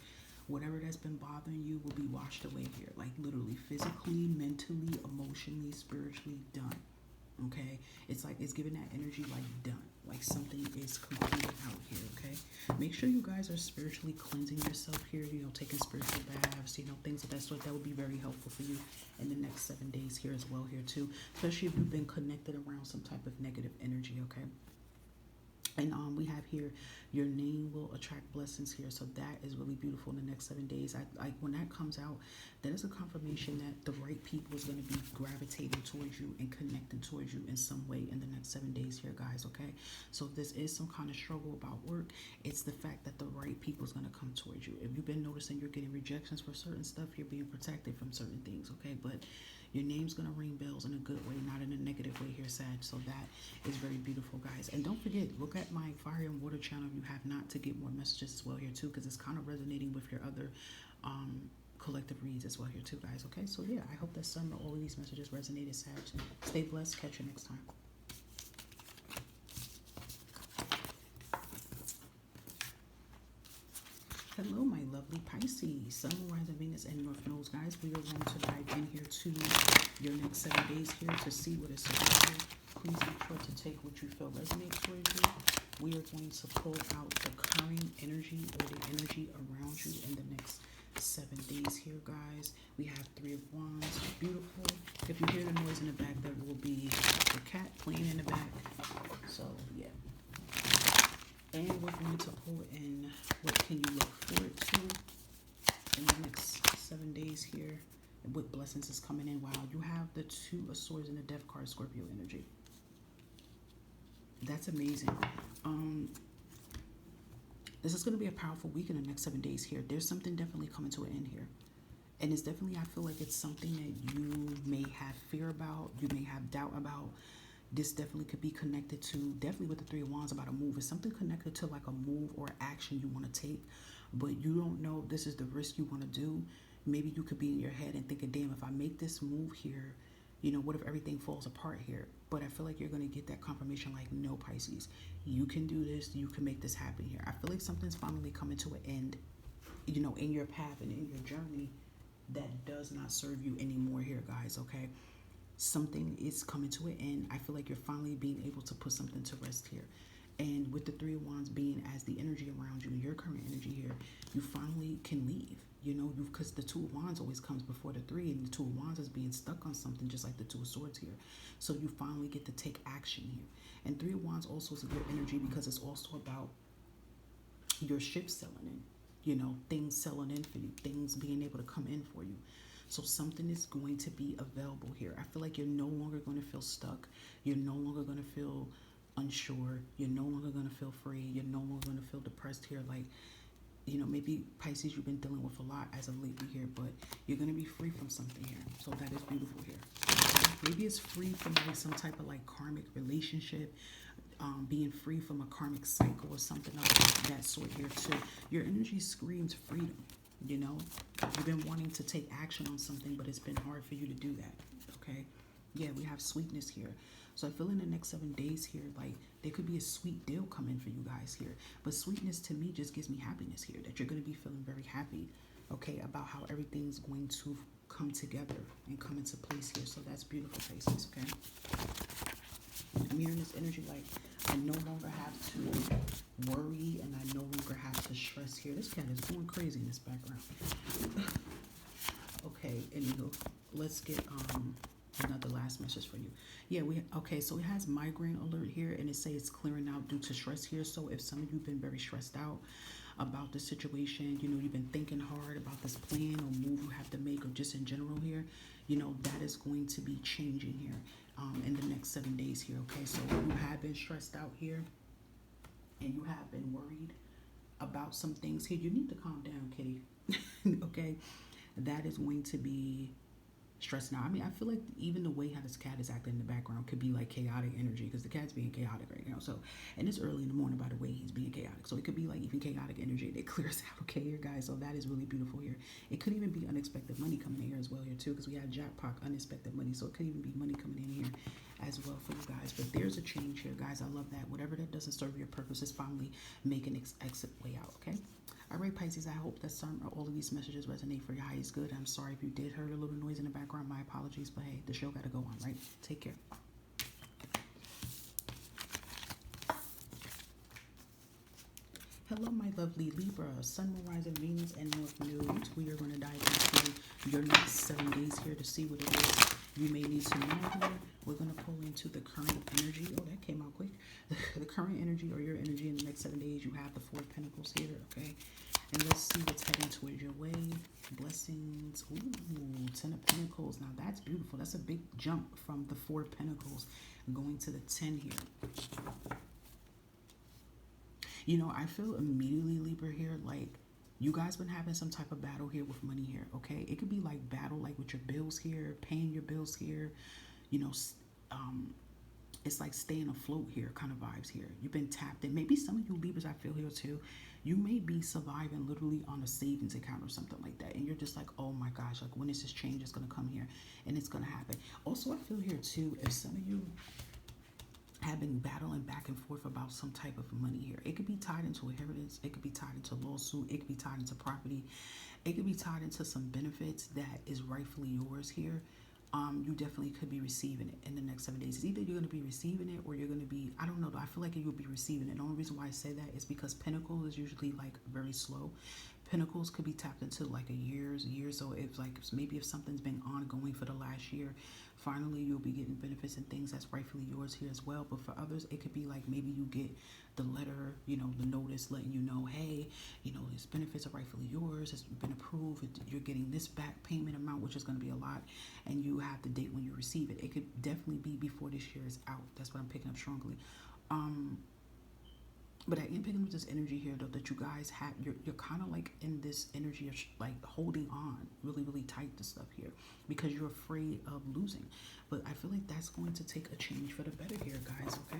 whatever that's been bothering you will be washed away here. Like literally, physically, mentally, emotionally, spiritually, done. okay? It's like it's giving that energy like done, like something is completed out here, okay? Make sure you guys are spiritually cleansing yourself here, you know, taking spiritual baths, you know, things of that sort. That would be very helpful for you in the next 7 days here as well here too, especially if you've been connected around some type of negative energy, okay? And we have here, your name will attract blessings here. So that is really beautiful in the next 7 days. I when that comes out, that is a confirmation that the right people is going to be gravitating towards you and connecting towards you in some way in the next 7 days here, guys, okay? So if this is some kind of struggle about work, it's the fact that the right people is going to come towards you. If you've been noticing you're getting rejections for certain stuff, you're being protected from certain things, okay? But your name's going to ring bells in a good way, not in a negative way here, Sag. So that is very beautiful, guys. And don't forget, look at my Fire and Water channel if you have not, to get more messages as well here, too, because it's kind of resonating with your other collective reads as well here, too, guys. Okay, so yeah, I hope that some or all of these messages resonated, Sag. Stay blessed. Catch you next time. Hello, my lovely Pisces, Sun, Rising, Venus, and North Nodes, guys. We are going to dive in here to your next 7 days here to see what is supposed to. Please make sure to take what you feel resonates towards you. We are going to pull out the current energy or the energy around you in the next 7 days here, guys. We have 3 of Wands. Beautiful. If you hear the noise in the back, that will be the cat playing in the back. So, yeah. And we're going to pull in what can you look forward to in the next 7 days here. And what blessings is coming in. Wow, you have the 2 of Swords and the Death card, Scorpio energy. That's amazing. This is going to be a powerful week in the next 7 days here. There's something definitely coming to an end here. And it's definitely, I feel like it's something that you may have fear about, you may have doubt about. This definitely could be connected to, definitely with the 3 of Wands, about a move. It's something connected to like a move or action you want to take, but you don't know if this is the risk you want to do. Maybe you could be in your head and thinking, damn, if I make this move here, you know, what if everything falls apart here? But I feel like you're going to get that confirmation like, no, Pisces, you can do this. You can make this happen here. I feel like something's finally coming to an end, you know, in your path and in your journey that does not serve you anymore here, guys, okay? Something is coming to an end. I feel like you're finally being able to put something to rest here. And with the 3 of Wands being as the energy around you, your current energy here, you finally can leave. You know, because the 2 of Wands always comes before the 3, and the 2 of Wands is being stuck on something just like the 2 of Swords here. So you finally get to take action here. And 3 of Wands also is a good energy because it's also about your ship selling in. You know, things selling in for you, things being able to come in for you. So something is going to be available here. I feel like you're no longer going to feel stuck. You're no longer going to feel unsure. You're no longer going to feel free. You're no longer going to feel depressed here. Like, you know, maybe Pisces, you've been dealing with a lot as of lately here, but you're going to be free from something here. So that is beautiful here. Maybe it's free from like some type of like karmic relationship, being free from a karmic cycle or something of that sort here too. Your energy screams freedom. You know, you've been wanting to take action on something, but it's been hard for you to do that, okay? Yeah, we have sweetness here. So I feel in the next 7 days here, like, there could be a sweet deal coming for you guys here. But sweetness to me just gives me happiness here, that you're going to be feeling very happy, okay, about how everything's going to come together and come into place here. So that's beautiful, Pisces, okay? I'm hearing this energy like, I no longer have to worry and I no longer have to stress here. This cat is going crazy in this background. Okay, anywho, let's get another last message for you. Yeah, okay, so it has migraine alert here, and it says it's clearing out due to stress here. So if some of you have been very stressed out about the situation, you know, you've been thinking hard about this plan or move you have to make, or just in general here, you know, that is going to be changing here in the next 7 days here, okay? So if you have been stressed out here and you have been worried about some things here, you need to calm down, kitty, okay? That is going to be stressed out. I mean, I feel like even the way how this cat is acting in the background could be like chaotic energy, because the cat's being chaotic right now. So, and it's early in the morning, by the way, he's being chaotic. So it could be like even chaotic energy that clears out, okay, here, guys. So that is really beautiful here. It could even be unexpected money coming in here as well here too, because we have jackpot, unexpected money. So it could even be money coming in here as well for you guys. But there's a change here, guys. I love that. Whatever that doesn't serve your purpose is finally making an exit way out, okay? All right, Pisces, I hope that some or all of these messages resonate for your highest good. I'm sorry if you did hear a little noise in the background. My apologies, but hey, the show got to go on, right? Take care. Hello, my lovely Libra, Sun, Moon, Rising, Venus, and North Nodes. We are going to dive into your next 7 days here to see what it is you may need to know here. We're going to pull into the current energy. Oh, that came out quick. The current energy or your energy in the next 7 days. You have the Four of Pentacles here, okay? And let's see what's heading towards your way. Blessings. Ooh, Ten of Pentacles. Now, that's beautiful. That's a big jump from the Four of Pentacles going to the 10 here. You know, I feel immediately, Libra, here, like you guys been having some type of battle here with money here, okay? It could be like battle, like with your bills here, paying your bills here, you know, it's like staying afloat here kind of vibes here. You've been tapped in. Maybe some of you Libras, I feel here too, you may be surviving literally on a savings account or something like that. And you're just like, oh my gosh, like when is this change is going to come here? And it's going to happen. Also, I feel here too, if some of you have been battling back and forth about some type of money here. It could be tied into inheritance. It could be tied into lawsuit. It could be tied into property. It could be tied into some benefits that is rightfully yours here. You definitely could be receiving it in the next 7 days. It's either you're going to be receiving it or you're going to be, I don't know, I feel like you'll be receiving it. The only reason why I say that is because Pentacles is usually like very slow. Pentacles could be tapped into like a year. So if like maybe if something's been ongoing for the last year, finally you'll be getting benefits and things that's rightfully yours here as well. But for others, it could be like maybe you get the letter, you know, the notice letting you know, hey, you know, these benefits are rightfully yours. It's been approved. You're getting this back payment amount, which is going to be a lot, and you have the date when you receive it. It could definitely be before this year is out. That's what I'm picking up strongly. But I am picking up this energy here, though, that you guys have, you're kind of like in this energy of like holding on really, really tight to stuff here because you're afraid of losing. But I feel like that's going to take a change for the better here, guys, okay?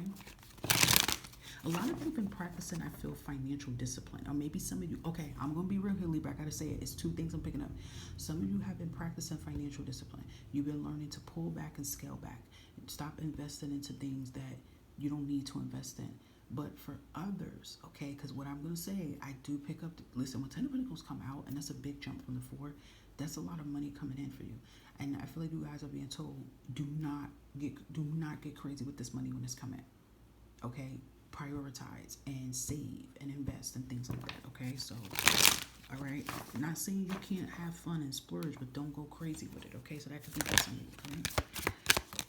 A lot of you have been practicing, I feel, financial discipline. Or maybe some of you, okay, I'm going to be real here, Libra. I got to say it. It's two things I'm picking up. Some of you have been practicing financial discipline. You've been learning to pull back and scale back. Stop investing into things that you don't need to invest in. But for others, okay, because what I'm going to say, I do pick up, listen, when 10 of Pentacles come out, and that's a big jump from the 4, that's a lot of money coming in for you. And I feel like you guys are being told, do not get crazy with this money when it's coming, okay? Prioritize and save and invest and things like that, okay? So, all right, not saying you can't have fun and splurge, but don't go crazy with it, okay? So that could be for some of you, okay?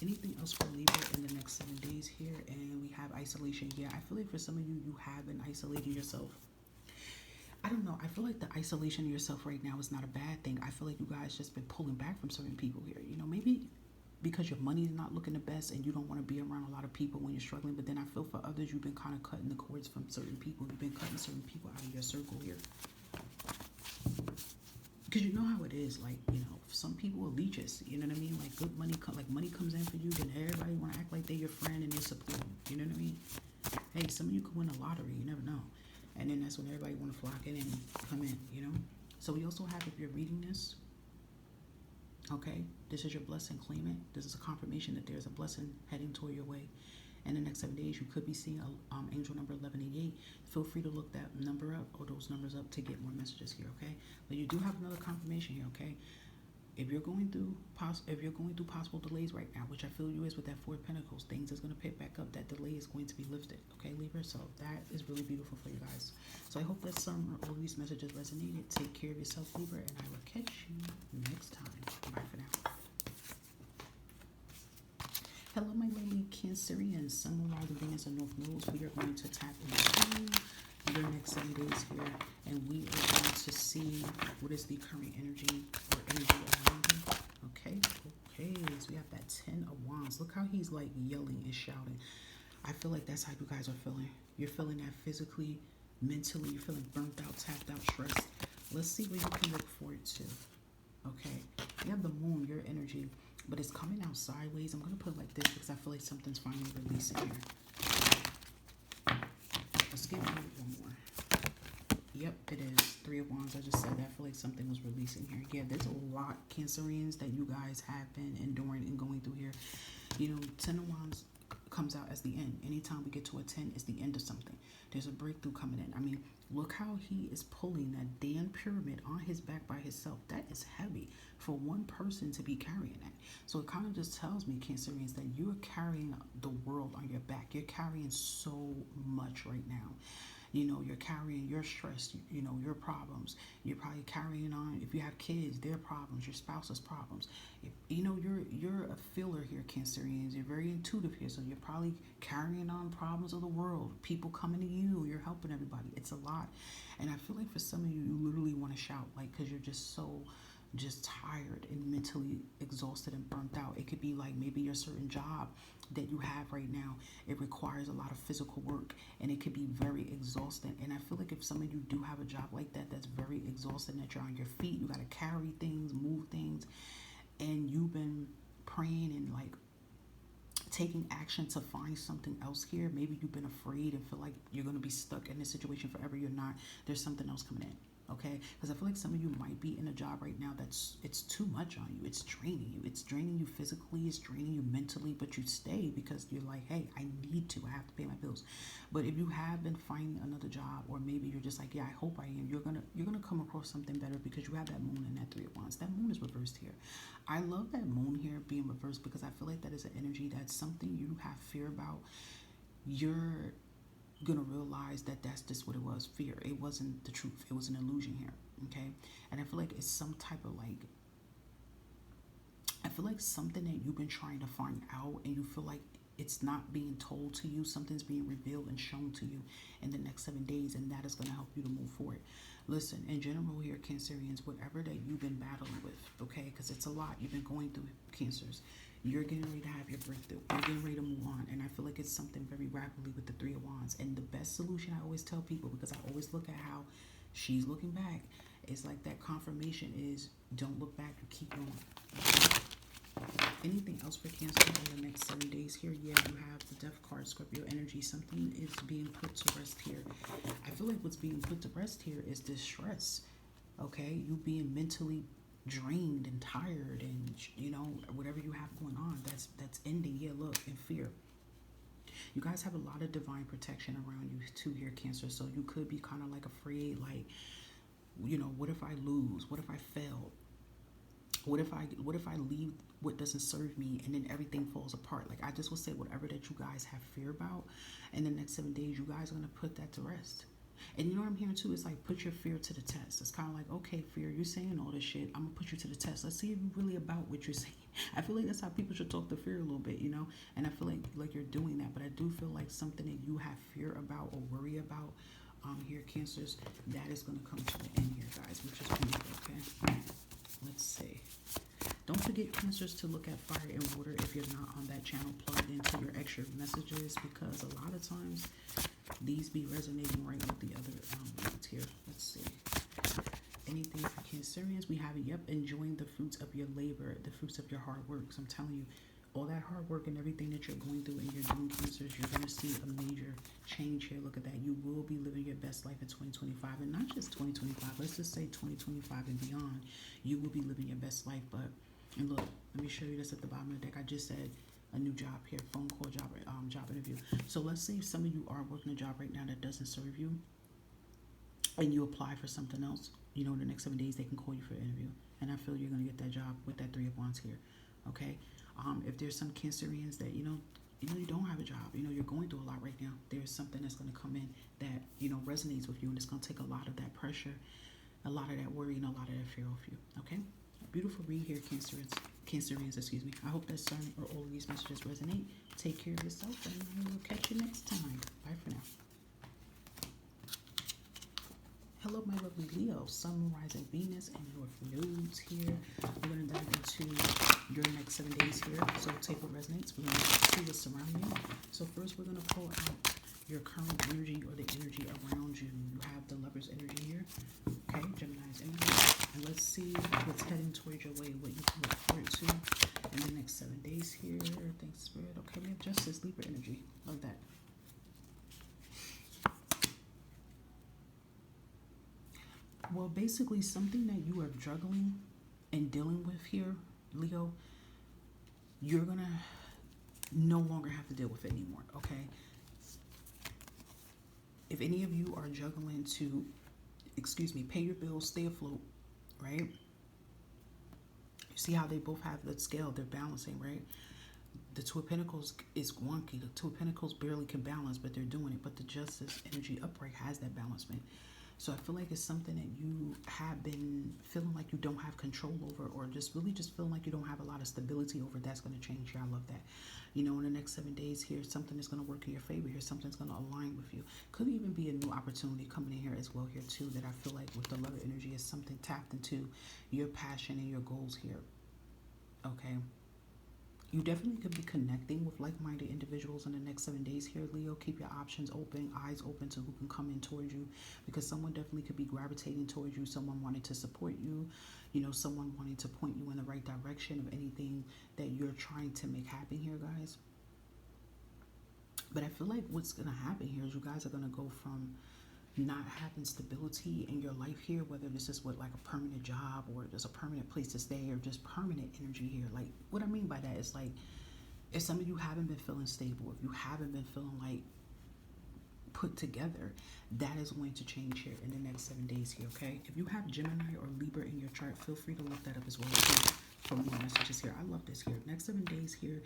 Anything else for Libra in the next 7 days here? And we have isolation. Yeah, I feel like for some of you, you have been isolating yourself. I don't know. I feel like the isolation of yourself right now is not a bad thing. I feel like you guys just been pulling back from certain people here. You know, maybe because your money is not looking the best and you don't want to be around a lot of people when you're struggling. But then I feel for others, you've been kind of cutting the cords from certain people. You've been cutting certain people out of your circle here. Because you know how it is, like, you know, some people are leeches, you know what I mean? Like, good money, like, money comes in for you, then everybody want to act like they're your friend and they support you, you know what I mean? Hey, some of you could win a lottery, you never know. And then that's when everybody want to flock in and come in, you know? So we also have, if you're reading this, okay, this is your blessing, claim it. This is a confirmation that there's a blessing heading toward your way. And the next 7 days, you could be seeing angel number 1188. Feel free to look that number up or those numbers up to get more messages here, okay? But you do have another confirmation here, okay? If you're going through possible delays right now, which I feel you is with that Four of Pentacles, things is going to pick back up. That delay is going to be lifted, okay, Libra? So that is really beautiful for you guys. So I hope that some or all these messages resonated. Take care of yourself, Libra, and I will catch you next time. Bye for now. Hello, my lovely Cancerians, Sun, Moon, Rising, Venus, and North Nodes. We are going to tap into your next 7 days here, and we are going to see what is the current energy or energy around you. Okay, so we have that 10 of Wands. Look how he's like yelling and shouting. I feel like that's how you guys are feeling. You're feeling that physically, mentally. You're feeling burnt out, tapped out, stressed. Let's see what you can look forward to. Okay, you have the Moon, your energy, but it's coming out sideways. I'm going to put it like this because I feel like something's finally releasing here. Let's give it one more. Yep, it is. 3 of Wands. I just said that. I feel like something was releasing here. Yeah, there's a lot, Cancerians, that you guys have been enduring and going through here. You know, 10 of Wands comes out as the end. Anytime we get to a 10, it's the end of something. There's a breakthrough coming in. I mean, look how he is pulling that damn pyramid on his back by himself. That is heavy for one person to be carrying that. So it kind of just tells me, Cancerians, that you're carrying the world on your back. You're carrying so much right now. You know, you're carrying your stress, you know, your problems. You're probably carrying on, if you have kids, their problems, your spouse's problems. You know, you're a feeler here, Cancerians. You're very intuitive here, so you're probably carrying on problems of the world. People coming to you, you're helping everybody. It's a lot, and I feel like for some of you, you literally want to shout, like, because you're just tired and mentally exhausted and burnt out. It could be like maybe your certain job that you have right now, it requires a lot of physical work, and it could be very exhausting. And I feel like if some of you do have a job like that that's very exhausting, that you're on your feet, you got to carry things, move things, and you've been praying and like taking action to find something else here. Maybe you've been afraid and feel like you're going to be stuck in this situation forever. You're not. There's something else coming in. Okay, because I feel like some of you might be in a job right now it's too much on you. It's draining you. It's draining you physically. It's draining you mentally. But you stay because you're like, hey, I need to. I have to pay my bills. But if you have been finding another job, or maybe you're just like, yeah, I hope I am. You're gonna come across something better because you have that moon and that Three of Wands. That moon is reversed here. I love that moon here being reversed because I feel like that is an energy that's something you have fear about. You're gonna realize that that's just what it was, fear. It wasn't the truth. It was an illusion here. Okay, and I feel like it's some type of like, I feel like something that you've been trying to find out, and you feel like it's not being told to you. Something's being revealed and shown to you in the next 7 days, and that is going to help you to move forward. Listen, in general here, Cancerians, whatever that you've been battling with, okay, because it's a lot you've been going through, Cancers, you're getting ready to have your breakthrough. You're getting ready to move on, and I feel like it's something very rapidly with the Three of Wands. And the best solution, I always tell people, because I always look at how she's looking back, is like that confirmation is don't look back, you keep going. Anything else for Cancer in the next 7 days here? Yeah, you have the Death card, Scorpio energy. Something is being put to rest here. I feel like what's being put to rest here is distress. Okay, you being mentally drained and tired, and you know, whatever you have going on, that's ending. Yeah, look, in fear. You guys have a lot of divine protection around you too here, Cancer. So you could be kind of like afraid, like, you know, what if I lose? What if I fail? What if I leave what doesn't serve me, and then everything falls apart? Like, I just will say, whatever that you guys have fear about, in the next 7 days, you guys are gonna put that to rest. And you know what I'm hearing too is like, put your fear to the test. It's kind of like, okay, fear, you're saying all this shit. I'm gonna put you to the test. Let's see if you're really about what you're saying. I feel like that's how people should talk to fear a little bit, you know. And I feel like you're doing that, but I do feel like something that you have fear about or worry about, here, Cancers, that is gonna come to an end here, guys, which is beautiful. Okay, let's see. Don't forget, Cancers, to look at fire and water if you're not on that channel plugged into your extra messages, because a lot of times these be resonating right with the other reads here. Let's see. Anything for Cancerians? We have it. Yep, enjoying the fruits of your labor, the fruits of your hard work. So I'm telling you, all that hard work and everything that you're going through and you're doing, Cancers, you're going to see a major change here. Look at that. You will be living your best life in 2025, and not just 2025. Let's just say 2025 and beyond. You will be living your best life. And look, let me show you this at the bottom of the deck. I just said a new job here, phone call, job interview. So let's say some of you are working a job right now that doesn't serve you, and you apply for something else. You know, in the next 7 days, they can call you for an interview. And I feel you're going to get that job with that Three of Wands here. Okay? If there's some Cancerians that, you don't have a job, you're going through a lot right now, there's something that's going to come in that, resonates with you, and it's going to take a lot of that pressure, a lot of that worry, and a lot of that fear off you. Okay? Beautiful read here, Cancerians, excuse me. I hope that some or all of these messages resonate. Take care of yourself, and I will catch you next time. Bye for now. Hello, my lovely Leo, Sun, Moon, Rising, Venus, and North Nodes here. We're going to dive into your next 7 days here. So take what resonates. We're going to see what's surrounding you. So first, we're going to pull out your current energy or the energy around you. You have the Lover's energy here. Okay, Gemini's energy. And let's see what's heading towards your way, what you can look forward to in the next 7 days here. Thanks, Spirit. Okay, we have Justice, Libra energy. Love that. Well, basically, something that you are juggling and dealing with here, Leo, you're going to no longer have to deal with it anymore, okay? If any of you are juggling to, pay your bills, stay afloat, right? You see how they both have the scale, they're balancing, right? The Two of Pentacles is wonky. The Two of Pentacles barely can balance, but they're doing it. But the Justice energy upright has that balancement. So I feel like it's something that you have been feeling like you don't have control over, or just really just feeling like you don't have a lot of stability over. That's going to change here. I love that. You know, in the next 7 days here, something is going to work in your favor here. Something's going to align with you. Could even be a new opportunity coming in here as well here too, that I feel like with the Lover energy is something tapped into your passion and your goals here. Okay. You definitely could be connecting with like-minded individuals in the next 7 days here, Leo. Keep your options open, eyes open to who can come in towards you, because someone definitely could be gravitating towards you, someone wanting to support you, you know, someone wanting to point you in the right direction of anything that you're trying to make happen here, guys. But I feel like what's going to happen here is you guys are going to go from not having stability in your life here, whether this is with like a permanent job or just a permanent place to stay or just permanent energy here. Like, what I mean by that is like, if some of you haven't been feeling stable, if you haven't been feeling like put together, that is going to change here in the next 7 days here, okay? If you have Gemini or Libra in your chart, feel free to look that up as well for more messages here. I love this here. Next 7 days here,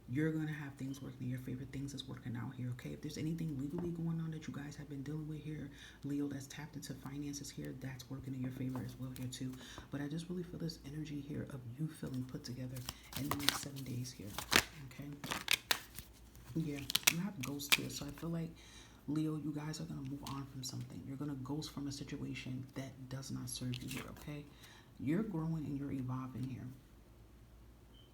you're going to have things working in your favor. Things is working out here, okay? If there's anything legally going on that you guys have been dealing with here, Leo, that's tapped into finances here, that's working in your favor as well here too. But I just really feel this energy here of you feeling put together in the next 7 days here, okay? Yeah, you have ghosts here, so I feel like, Leo, you guys are going to move on from something. You're going to ghost from a situation that does not serve you here, okay? You're growing and you're evolving here.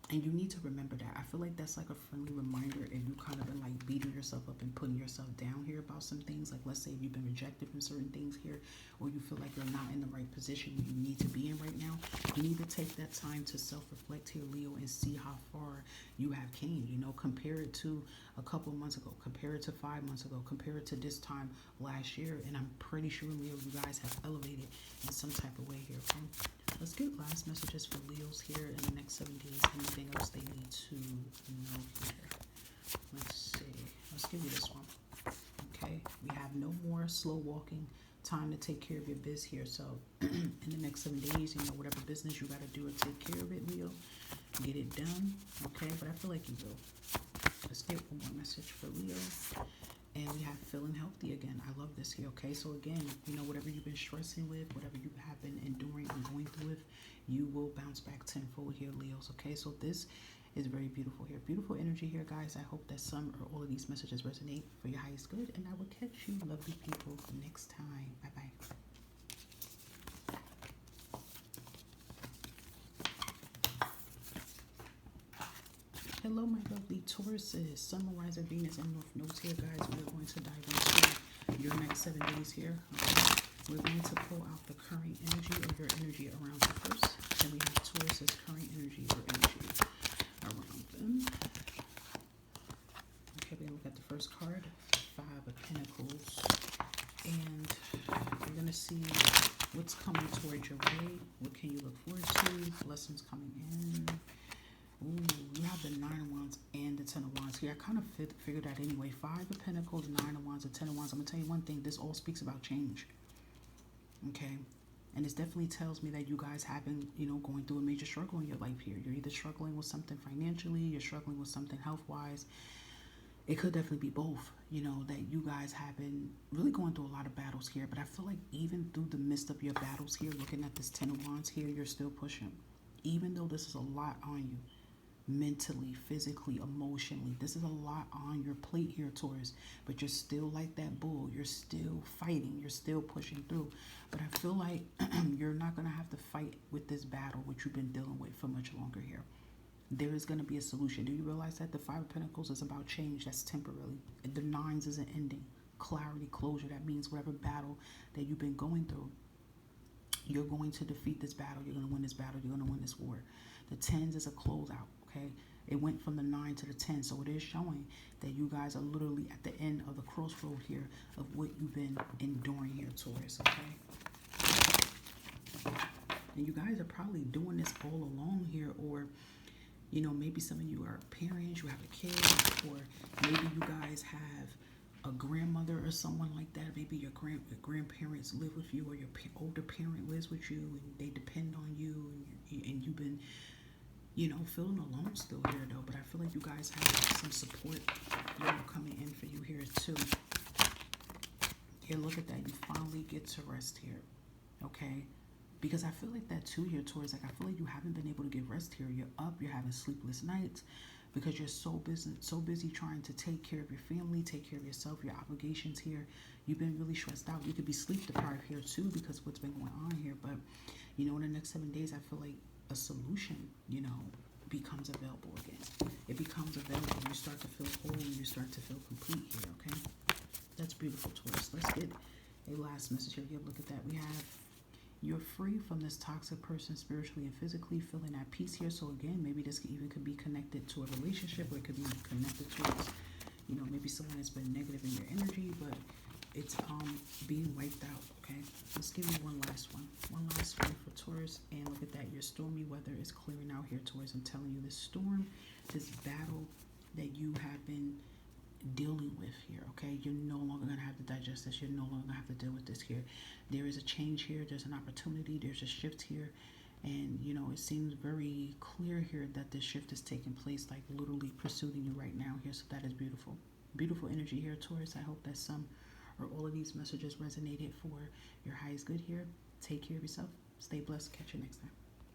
And you need to remember that. I feel like that's like a friendly reminder if you kind of been like beating yourself up and putting yourself down here about some things. Like, let's say if you've been rejected from certain things here, or you feel like you're not in the right position you need to be in right now. You need to take that time to self-reflect here, Leo, and see how far you have came. You know, compare it to a couple months ago, compare it to 5 months ago, compare it to this time last year. And I'm pretty sure, Leo, you guys have elevated in some type of way here, okay? Let's get last messages for Leos here in the next 7 days. Anything else they need to know here? Let's see. Let's give you this one. Okay. We have no more slow walking. Time to take care of your biz here. So in the next 7 days, you know, whatever business you got to do to take care of it, Leo, get it done. Okay. But I feel like you will. Let's get one more message for Leo. And we have feeling healthy again. I love this here, okay? So again, you know, whatever you've been stressing with, whatever you have been enduring and going through with, you will bounce back tenfold here, Leos, okay? So this is very beautiful here. Beautiful energy here, guys. I hope that some or all of these messages resonate for your highest good. And I will catch you, lovely people, next time. Bye-bye. Hello, my lovely Tauruses, Sun, Riser, Venus, and North Nodes here, guys. We're going to dive into your next 7 days here. Okay? We're going to pull out the current energy or your energy around you first. Then we have Taurus's current energy or energy around them. Okay, we're going to look at the first card, 5 of Pentacles. And we're going to see what's coming towards your way. What can you look forward to? Lessons coming in. Ooh, you have the 9 of Wands and the 10 of Wands here. I kind of figured that anyway. 5 of Pentacles, 9 of Wands, and 10 of Wands. I'm going to tell you one thing. This all speaks about change. Okay? And this definitely tells me that you guys have been, you know, going through a major struggle in your life here. You're either struggling with something financially, you're struggling with something health-wise. It could definitely be both, you know, that you guys have been really going through a lot of battles here. But I feel like even through the midst of your battles here, looking at this 10 of Wands here, you're still pushing. Even though this is a lot on you. Mentally, physically, emotionally. This is a lot on your plate here, Taurus. But you're still like that bull. You're still fighting. You're still pushing through. But I feel like you're not going to have to fight with this battle, which you've been dealing with for much longer here. There is going to be a solution. Do you realize that the 5 of Pentacles is about change? That's temporary. The 9s is an ending. Clarity, closure. That means whatever battle that you've been going through, you're going to defeat this battle. You're going to win this battle. You're going to win this war. The 10s is a closeout. Okay, it went from the 9 to the 10, so it is showing that you guys are literally at the end of the crossroad here of what you've been enduring here, Taurus. Okay, and you guys are probably doing this all along here, or you know, maybe some of you are parents, you have a kid, or maybe you guys have a grandmother or someone like that. Maybe your grandparents live with you, or your older parent lives with you, and they depend on you, and you've been, you know, dealing with some type of, you know, mental health issue, or something like that. But I feel like you guys are probably doing this all along here, or you know, maybe some of you are parents, you have a kid, or maybe you guys have a grandmother or someone like that. Maybe your grandparents live with you, or your older parent lives with you, and they depend on you, and you you know, feeling alone still here though, but I feel like you guys have some support, you know, coming in for you here too. Here, look at that. You finally get to rest here, okay? Because I feel like that too here, Taurus. Like, I feel like you haven't been able to get rest here. You're up, you're having sleepless nights because you're so busy trying to take care of your family, take care of yourself, your obligations here. You've been really stressed out. You could be sleep deprived here too because of what's been going on here. But, you know, in the next 7 days, I feel like a solution, you know, becomes available again. It becomes available. You start to feel whole. You start to feel complete here, okay? That's beautiful, Taurus. Let's get a last message here. Look at that. We have, you're free from this toxic person spiritually and physically, feeling at peace here. So again, maybe this could be connected to a relationship, or it could be connected towards, you know, maybe someone that's been negative in your energy, but it's being wiped out, okay? Let's give you one last one for Taurus. And look at that. Your stormy weather is clearing out here, Taurus. I'm telling you, this storm, this battle that you have been dealing with here, okay? You're no longer going to have to digest this. You're no longer going to have to deal with this here. There is a change here. There's an opportunity. There's a shift here. And, you know, it seems very clear here that this shift is taking place, like literally pursuing you right now here. So that is beautiful. Beautiful energy here, Taurus. I hope that some or all of these messages resonated for your highest good here. Take care of yourself. Stay blessed. Catch you next time.